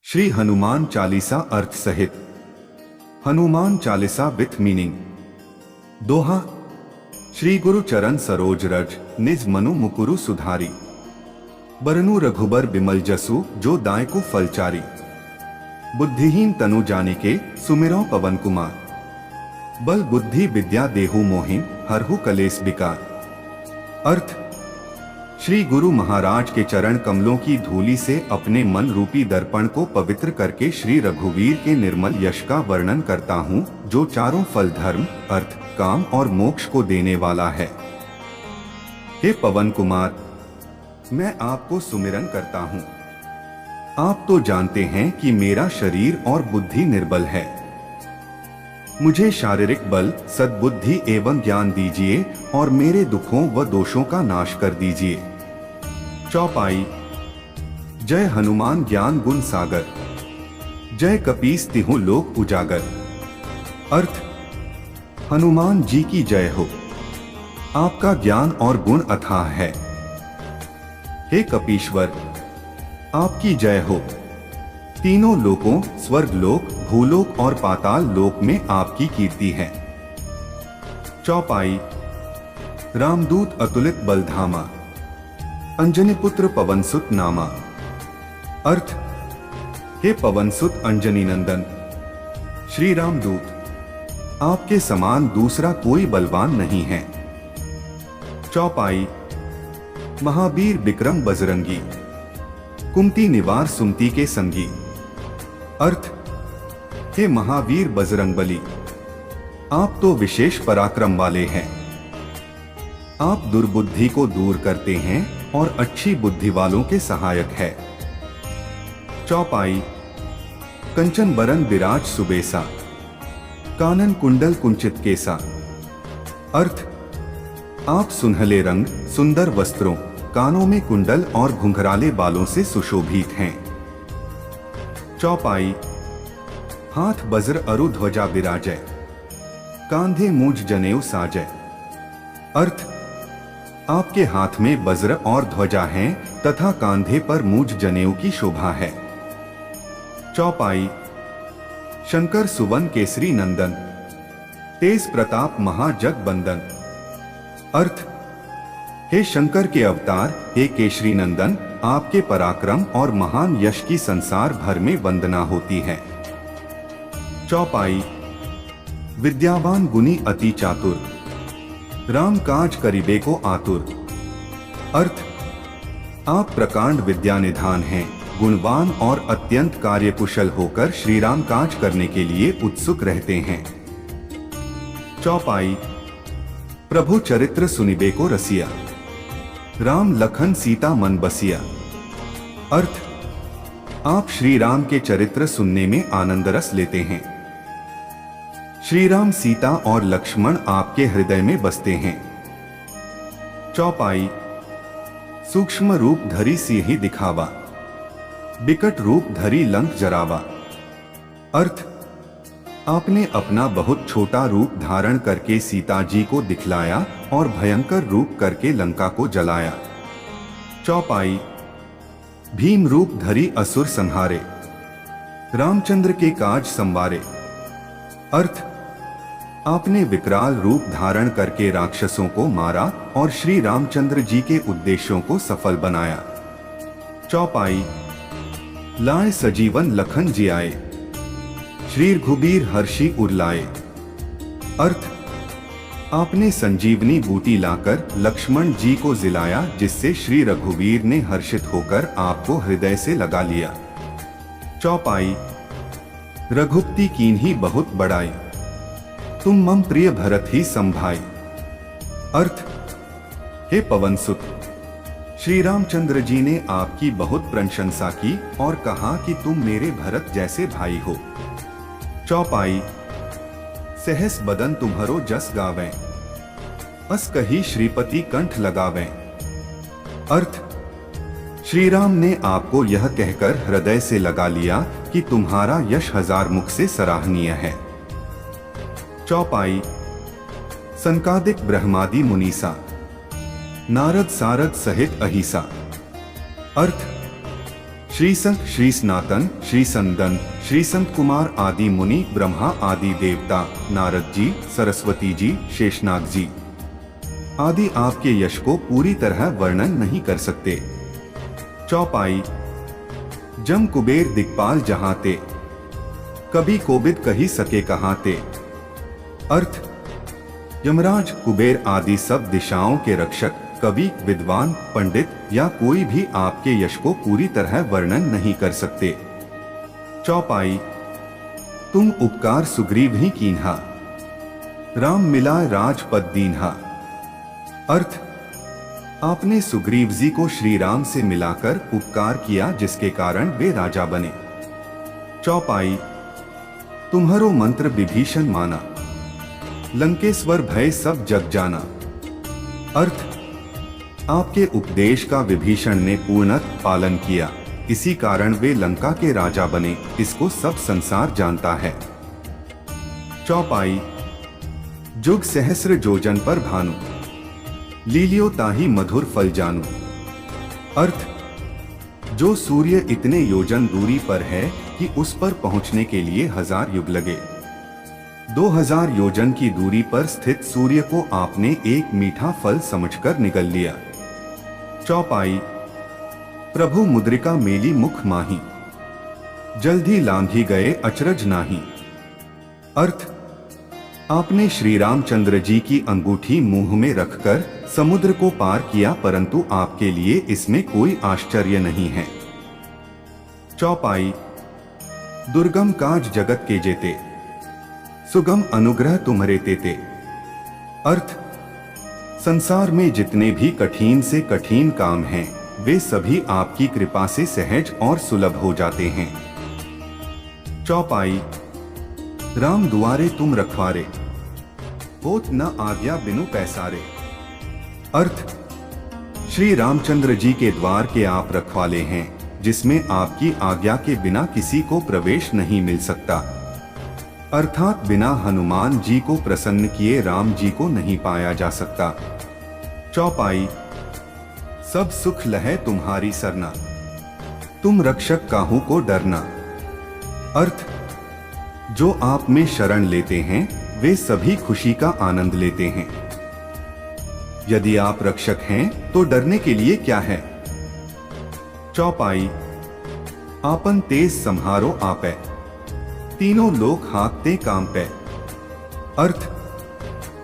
श्री हनुमान चालीसा अर्थ सहित। Hanuman Chalisa with meaning. दोहा। श्री गुरु चरण सरोज रज, निज मनु मुकुरु सुधारी। बरनु रघुबर बिमल जसु, जो दायकु फलचारी। बुद्धिहीन तनु जानिके, सुमिरौ पवन कुमार। बल बुद्धि विद्या देहु मोहिन, हरहु कलेस विकार। अर्थ। श्री गुरु महाराज के चरण कमलों की धूलि से अपने मन रूपी दर्पण को पवित्र करके श्री रघुवीर के निर्मल यश का वर्णन करता हूँ, जो चारों फल धर्म, अर्थ, काम और मोक्ष को देने वाला है। हे पवन कुमार, मैं आपको सुमिरन करता हूँ। आप तो जानते हैं कि मेरा शरीर और बुद्धि निर्बल है। मुझे शारीरिक बल, सद्बुद्धि एवं ज्ञान दीजिए और मेरे दुखों व दोषों का नाश कर दीजिए। चौपाई। जय हनुमान ज्ञान गुण सागर, जय कपीस तिहु लोक उजागर। अर्थ। हनुमान जी की जय हो, आपका ज्ञान और गुण अथाह है। हे कपीश्वर, आपकी जय हो, तीनों लोकों, स्वर्ग लोक, भूलोक और पाताल लोक में आपकी कीर्ति है। चौपाई। रामदूत अतुलित बलधामा, अंजनी पुत्र पवनसुत नामा। अर्थ। हे पवनसुत अंजनी नंदन, श्री रामदूत, आपके समान दूसरा कोई बलवान नहीं है। चौपाई। महावीर विक्रम बजरंगी, कुमति निवार सुमति के संगी। अर्थ। हे महावीर बजरंगबली, आप तो विशेष पराक्रम वाले हैं। आप दुर्बुद्धि को दूर करते हैं और अच्छी बुद्धि वालों के सहायक है। चौपाई। कंचन बरन विराज सुबेसा, कानन कुंडल कुंचित केसा। अर्थ। आप सुनहले रंग, सुंदर वस्त्रों, कानों में कुंडल और घुंघराले बालों से सुशोभित हैं। चौपाई। हाथ वज्र अरु ध्वजा विराजय, कांधे मूंज जनेऊ साजय। अर्थ। आपके हाथ में वज्र और ध्वजा हैं तथा कांधे पर मूंज जनेऊ की शोभा है। चौपाई। शंकर सुवन केसरी नंदन, तेज प्रताप महाजग बंदन। अर्थ। हे शंकर के अवतार, हे केशरी नंदन, आपके पराक्रम और महान यश की संसार भर में वंदना होती है। चौपाई। विद्यावान गुणी अति चातुर, राम काज करिबे को आतुर। अर्थ। आप प्रकांड विद्या निधान हैं, गुणवान और अत्यंत कार्यकुशल होकर श्री राम काज करने के लिए उत्सुक रहते हैं। चौपाई। प्रभु चरित्र सुनिबे को रसिया, राम लखन सीता मन बसिया। अर्थ। आप श्री राम के चरित्र सुनने में आनंद रस लेते हैं। श्री राम, सीता और लक्ष्मण आपके हृदय में बसते हैं। चौपाई। सूक्ष्म रूप धरी सिंहि दिखावा, विकट रूप धरी लंक जरावा। अर्थ। आपने अपना बहुत छोटा रूप धारण करके सीता जी को दिखलाया और भयंकर रूप करके लंका को जलाया। चौपाई। भीम रूप धरी असुर संहारे, रामचंद्र के काज संवारे। अर्थ। आपने विकराल रूप धारण करके राक्षसों को मारा और श्री रामचंद्र जी के उद्देश्यों को सफल बनाया। चौपाई। लाए सजीवन लखन जियाए, श्री रघुबीर हर्षि उरलाए। अर्थ। आपने संजीवनी बूटी लाकर लक्ष्मण जी को जिलाया, जिससे श्री रघुवीर ने हर्षित होकर आपको हृदय से लगा लिया। चौपाई। रघुपति कीन्ही बहुत बड़ाई, तुम मम प्रिय भरत ही संभाई। अर्थ। हे पवनसुत, श्री रामचंद्र जी ने आपकी बहुत प्रशंसा की और कहा कि तुम मेरे भरत जैसे भाई हो। चौपाई। सहस बदन तुम्हरो जस गावें, अस कही श्रीपति कंठ लगावें। अर्थ। श्री राम ने आपको यह कहकर हृदय से लगा लिया कि तुम्हारा यश हजार मुख से सराहनीय है। चौपाई। संकादिक ब्रह्मादि मुनीसा, नारद सारद सहित अहिसा। अर्थ। श्री संत, श्री सनातन, श्री संदन, श्री संत कुमार आदि मुनि, ब्रह्मा आदि देवता, नारद जी, सरस्वती जी, शेषनाग जी आदि आपके यश को पूरी तरह वर्णन नहीं कर सकते। चौपाई। जम कुबेर दिक्पाल जहां ते, कभी कोबिद कही सके कहां ते। अर्थ, यमराज, कुबेर आदि सब दिशाओं के रक्षक, कवि, विद्वान, पंडित या कोई भी आपके यश को पूरी तरह वर्णन नहीं कर सकते। चौपाई। तुम उपकार सुग्रीव ही कीन्हा, राम मिलाए राजपद दीन्हा। अर्थ, आपने सुग्रीव जी को श्री राम से मिलाकर उपकार किया जिसके कारण वे राजा बने। चौपाई। तुम्हारो मंत्र विभीषण माना, लंकेश्वर भय सब जग जाना। अर्थ, आपके उपदेश का विभीषण ने पूर्णतः पालन किया, इसी कारण वे लंका के राजा बने, इसको सब संसार जानता है। चौपाई। जुग सहस्र जोजन पर भानु, लीलियो ताही मधुर फल जानू। अर्थ, जो सूर्य इतने योजन दूरी पर है कि उस पर पहुंचने के लिए 1000 युग लगे, 2000 योजन की दूरी पर स्थित सूर्य को आपने एक मीठा फल समझकर निगल लिया। चौपाई। प्रभु मुद्रिका मेली मुख माही, जल्दी लांघी गए अचरज नाही। अर्थ, आपने श्री रामचंद्र जी की अंगूठी मुंह में रखकर समुद्र को पार किया, परंतु आपके लिए इसमें कोई आश्चर्य नहीं है। चौपाई। दुर्गम काज जगत के जेते, सुगम अनुग्रह तुम्हारे तेते। अर्थ, संसार में जितने भी कठिन से कठिन काम हैं, वे सभी आपकी कृपा से सहज और सुलभ हो जाते हैं। चौपाई। राम दुआरे तुम रखवारे, होत न आज्ञा बिनु पैसारे। अर्थ, श्री रामचंद्र जी के द्वार के आप रखवाले हैं, जिसमें आपकी आज्ञा के बिना किसी को प्रवेश नहीं मिल सकता। अर्थात बिना हनुमान जी को प्रसन्न किए राम जी को नहीं पाया जा सकता। चौपाई। सब सुख लहे तुम्हारी सरना, तुम रक्षक काहू को डरना। अर्थ, जो आप में शरण लेते हैं वे सभी खुशी का आनंद लेते हैं। यदि आप रक्षक हैं तो डरने के लिए क्या है। चौपाई। आपन तेज संहारो आपे, तीनों लोग हाँकते काम पे। अर्थ,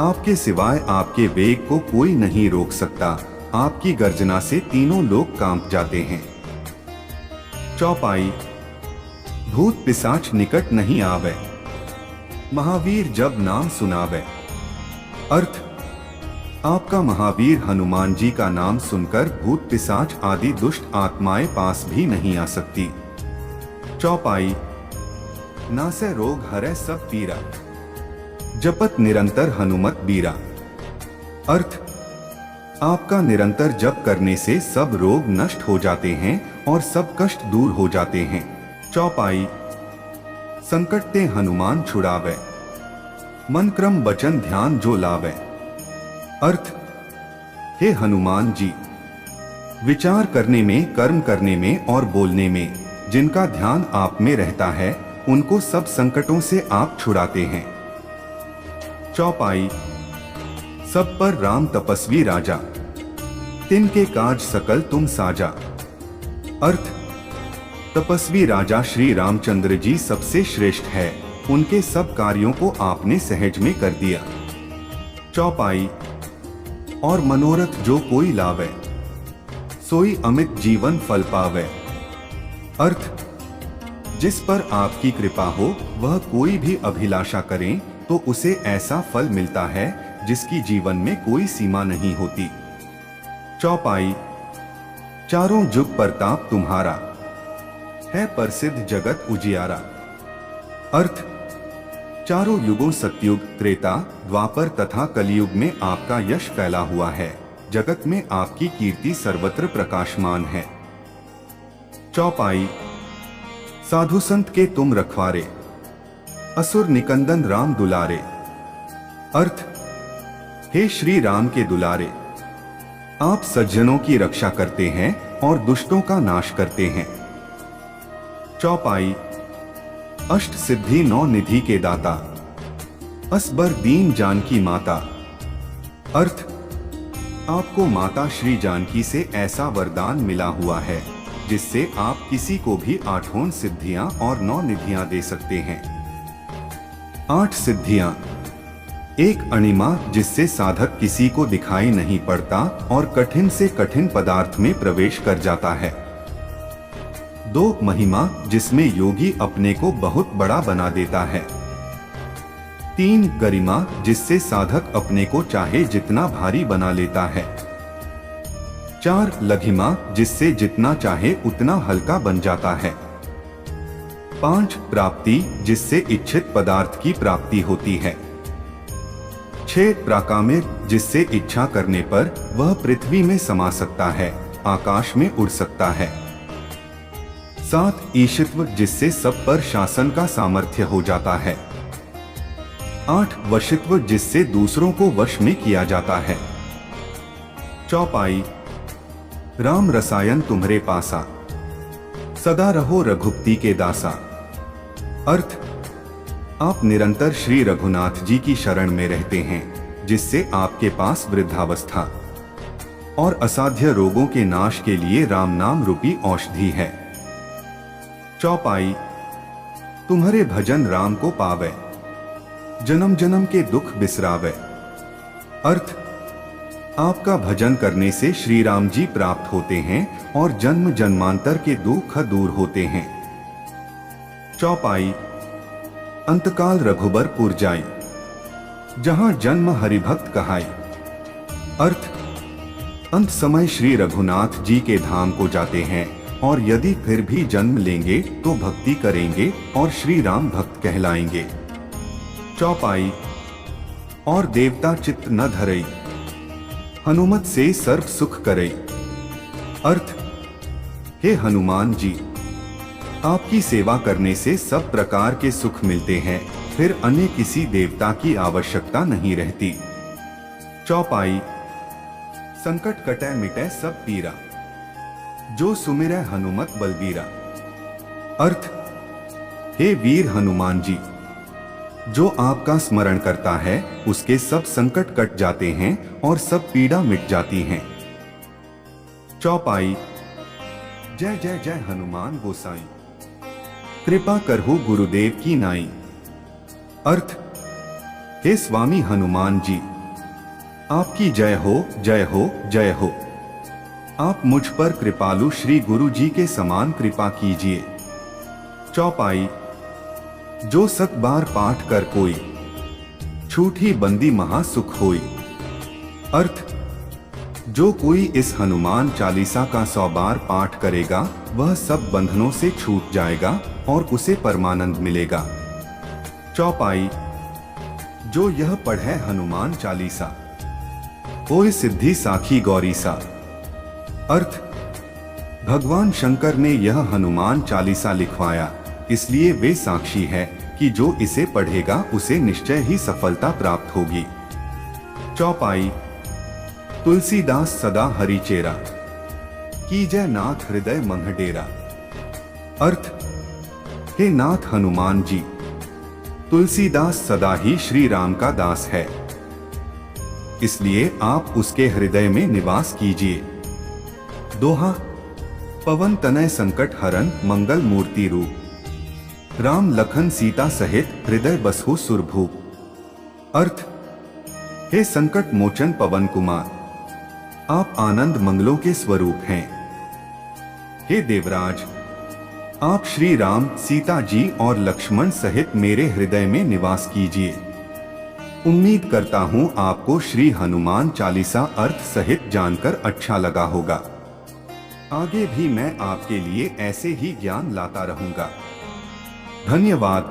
आपके सिवाय आपके वेग को कोई नहीं रोक सकता, आपकी गर्जना से तीनों लोग कांप जाते हैं। चौपाई। भूत पिशाच निकट नहीं आवे, महावीर जब नाम सुनावे। अर्थ, आपका महावीर हनुमान जी का नाम सुनकर भूत पिशाच आदि दुष्ट आत्माएं पास भी नहीं आ सकती। चौपाई। नासे रोग हरे सब पीरा, जपत निरंतर हनुमत बीरा। अर्थ, आपका निरंतर जप करने से सब रोग नष्ट हो जाते हैं और सब कष्ट दूर हो जाते हैं। चौपाई। संकट ते हनुमान छुड़ावे, मन क्रम वचन ध्यान जो लावे। अर्थ, हे हनुमान जी, विचार करने में, कर्म करने में और बोलने में जिनका ध्यान आप में रहता है, उनको सब संकटों से आप छुड़ाते हैं। चौपाई। सब पर राम तपस्वी राजा, तिनके काज सकल तुम साजा। अर्थ, तपस्वी राजा श्री रामचंद्र जी सबसे श्रेष्ठ है, उनके सब कार्यों को आपने सहज में कर दिया। चौपाई। और मनोरथ जो कोई लावे, सोई अमित जीवन फल पावे। अर्थ, जिस पर आपकी कृपा हो वह कोई भी अभिलाषा करें तो उसे ऐसा फल मिलता है जिसकी जीवन में कोई सीमा नहीं होती। चौपाई। चारों जुग प्रताप तुम्हारा, है प्रसिद्ध जगत उजियारा। अर्थ, चारों युगों सतयुग, त्रेता, द्वापर तथा कलयुग में आपका यश फैला हुआ है, जगत में आपकी कीर्ति सर्वत्र प्रकाशमान है। चौपाई। साधु संत के तुम रखवारे, असुर निकंदन राम दुलारे। अर्थ, हे श्री राम के दुलारे, आप सज्जनों की रक्षा करते हैं और दुष्टों का नाश करते हैं। चौपाई। अष्ट सिद्धि नौ निधि के दाता, असबर दीन जानकी माता। अर्थ, आपको माता श्री जानकी से ऐसा वरदान मिला हुआ है जिससे आप किसी को भी आठों सिद्धियां और 9 निधियां दे सकते हैं। 8 सिद्धियां। एक अणिमा जिससे साधक किसी को दिखाई नहीं पड़ता और कठिन से कठिन पदार्थ में प्रवेश कर जाता है। 2 महिमा जिसमें योगी अपने को बहुत बड़ा बना देता है। 3 गरिमा जिससे साधक अपने को चाहे जितना भारी बना लेता है। 4 लघिमा जिससे जितना चाहे उतना हल्का बन जाता है। 5 प्राप्ति जिससे इच्छित पदार्थ की प्राप्ति होती है। 6 प्राकामिक जिससे इच्छा करने पर वह पृथ्वी में समा सकता है, आकाश में उड़ सकता है। 7 ईशित्व जिससे सब पर शासन का सामर्थ्य हो जाता है। 8 वशित्व जिससे दूसरों को वश में किया जाता है। चौपाई। राम रसायन तुम्हारे पासा, सदा रहो रघुपति के दासा। अर्थ, आप निरंतर श्री रघुनाथ जी की शरण में रहते हैं जिससे आपके पास वृद्धावस्था और असाध्य रोगों के नाश के लिए राम नाम रूपी औषधि है। चौपाई। तुम्हारे भजन राम को पावे, जन्म जन्म के दुख बिसरावे। अर्थ, आपका भजन करने से श्री राम जी प्राप्त होते हैं और जन्म जन्मांतर के दुख दूर होते हैं। चौपाई। अंतकाल रघुबरपुर जाई, जहां जन्म हरिभक्त कहाई। अर्थ, अंत समय श्री रघुनाथ जी के धाम को जाते हैं और यदि फिर भी जन्म लेंगे तो भक्ति करेंगे और श्री राम भक्त कहलाएंगे। चौपाई। और देवता चित्त न धरई, हनुमत से सर्व सुख करे। अर्थ, हे हनुमान जी, आपकी सेवा करने से सब प्रकार के सुख मिलते हैं, फिर अन्य किसी देवता की आवश्यकता नहीं रहती। चौपाई। संकट कटै मिटै सब पीरा, जो सुमिरै हनुमत बलबीरा। अर्थ, हे वीर हनुमान जी, जो आपका स्मरण करता है उसके सब संकट कट जाते हैं और सब पीड़ा मिट जाती हैं। चौपाई। जय जय जय हनुमान गोसाई, कृपा करहु गुरुदेव की नाई। अर्थ, हे स्वामी हनुमान जी, आपकी जय हो जय हो जय हो। आप मुझ पर कृपालु श्री गुरु जी के समान कृपा कीजिए। चौपाई। जो 7 बार पाठ कर कोई, छूटी बंदी महासुख होई। अर्थ, जो कोई इस हनुमान चालीसा का 100 बार पाठ करेगा वह सब बंधनों से छूट जाएगा और उसे परमानंद मिलेगा। चौपाई। जो यह पढ़े हनुमान चालीसा, ओए सिद्धि साखी गौरीसा। अर्थ, भगवान शंकर ने यह हनुमान चालीसा लिखवाया, इसलिए वे साक्षी है कि जो इसे पढ़ेगा उसे निश्चय ही सफलता प्राप्त होगी। चौपाई। तुलसीदास सदा हरिचेरा, कीजय नाथ हृदय मंग डेरा। अर्थ, हे नाथ हनुमान जी, तुलसीदास सदा ही श्री राम का दास है, इसलिए आप उसके हृदय में निवास कीजिए। दोहा। पवन तनय संकट हरन मंगल मूर्ति रूप, राम लखन सीता सहित हृदय बसहु सुरभूप। अर्थ, हे संकट मोचन पवन कुमार, आप आनंद मंगलों के स्वरूप हैं। हे देवराज, आप श्री राम, सीता जी और लक्ष्मण सहित मेरे हृदय में निवास कीजिए। उम्मीद करता हूं आपको श्री हनुमान चालीसा अर्थ सहित जानकर अच्छा लगा होगा। आगे भी मैं आपके लिए ऐसे ही ज्ञान लाता रहूंगा। धन्यवाद।